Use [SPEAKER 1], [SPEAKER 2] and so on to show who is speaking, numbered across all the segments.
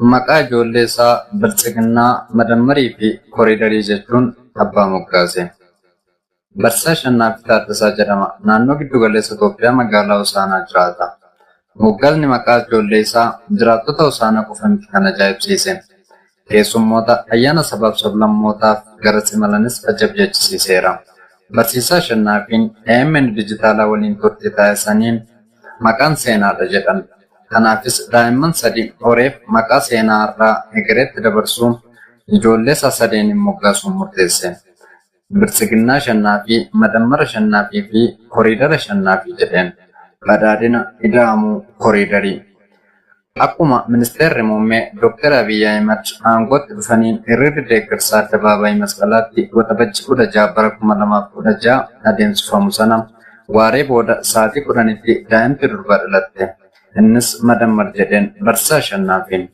[SPEAKER 1] Maqaa ijoollee isaa Biltsiginnaa Madammarii fi Koriidarii jechuun abbaa moggaase. Barsiisaa Shannaaffii Taaddasaa jedhama. Naannoo giddu galeessa Itoophiyaa magaalaa Hosaanaa jiraata. Moggaasni maqaa ijoollee isaa jiraattota Hosaanaa qofa miti kan ajaa'ibsiise. Keessummoota ayyaana sabaaf sablammootaaf garas imalanis ajab-jechisiiseera. Barsiisaa Shannaaffiin AMN dijitaalaa waliin turte taasisaniin maqaan seenaadha jedhan. Kanaafis daa'imman sadii horeef maqaa seenaa irraa egereetti dabarsuun ijoollee isaa sadeeniin moggaasuun murteesse. Biltsiginnaa Shannaaffii, Madammara Shannaaffii fi Koriidara Shannaaffii jedheen. Badhaadhina ida'amuu Koriidarii. Akkuma ministeerri muummee Dr. Abiy Ahimad aangootti dhufaniin hiriirri deeggarsaa addabaabaayii masqalaatti waxabajjii 16 bara 2016 adeemsifamu sana waaree booda sa'aatii 10tti daa'imti durbaa dhalatte. Innis Madammar jedheen barsiisaa Shannaaffiin.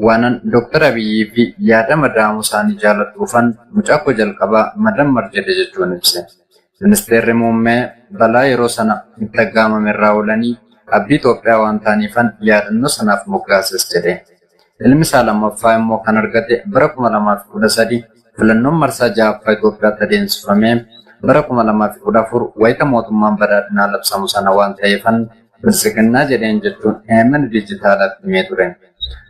[SPEAKER 1] Waanan Dr. Abiyyii fi yaada madaa'amuu isaanii jaaladhuufan mucaa koo jalqabaa Madammar jedhe jechuun ibse. Ministeerri muummee balaa yeroo sana itti aggaamame irraa oolanii abdii Itoophiyaa waan ta'aniifan yaadannoo sanaaf moggaases jedhe. Ilmi isaa lammaffaa immoo kan argate bara 2013 filannoon marsaa 6ffaa Itoophiyaatti adeemsifamee bara 2014 wayita mootummaan badhaadhinaa labsamu sana waan ta'eefan Biltsiginnaa jedheen jechuun AMN dijitaalaatti himee ture.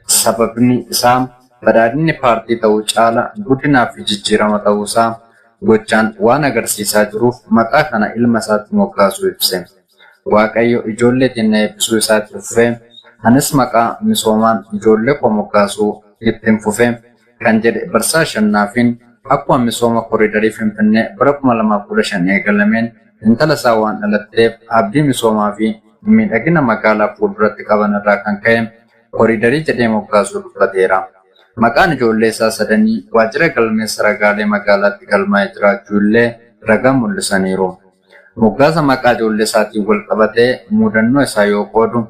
[SPEAKER 1] Sababni isaa badhaadhinni paartii ta'uu caala guddinaa fi jijjiirama ta'uusaa gochaan waan agarsiisaa jiruuf maqaa kana ilma isaatti moggaasuu ibse. Waaqayyo ijoolleetiin na eebbisuu isaatti fufee anis maqaa misoomaan ijoollee koo moggaasuu ittiin fufee kan jedhe barsiisaa Shannaaffiin akkuma misooma koriidarii Finfinnee bara 2015 eegalameen intala isaa waan dhalatteef abdii misoomaa fi miidhagina magaalaa fuulduratti qaban irraa kan ka'e koriidarii jedhee moggaasuu dubbateera. Maqaan ijoollee isaa sadanii waajjira galmeessa ragaalee magaalaatti galmaa'ee jiraachuu illee ragaa mul'isaniiru. Moggaasa maqaa ijoollee isaatiin wal qabatee mudannoo isaa yoo qoodu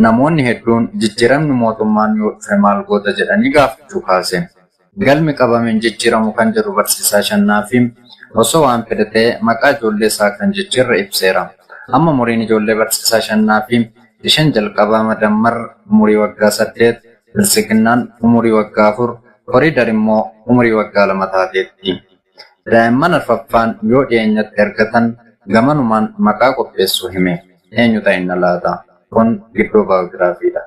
[SPEAKER 1] namoonni hedduun jijjiiramni mootummaan yoo dhufe maal goota jedhanii gaafachuu kaase. Galmi qabameen jijjiiramu kan jedhu barsiisaa Shannaaffiin osoo waan fedhe ta'e maqaa ijoollee isaa kan jijjiirre ibseera. Amma umuriin ijoollee barsiisaa Shannaaffiin isheen jalqabaa Madammar umurii waggaa 8, Biltsiginnaan umurii waggaa 4, Koriidar immoo umurii waggaa 2 taateetti. Daa'imman arfaffaan yoo dhiyeenyatti argatan gamanumaan maqaa qopheessuu hime. Eenyu ta'inna laata? Kun gidduu baayogiraafiidha.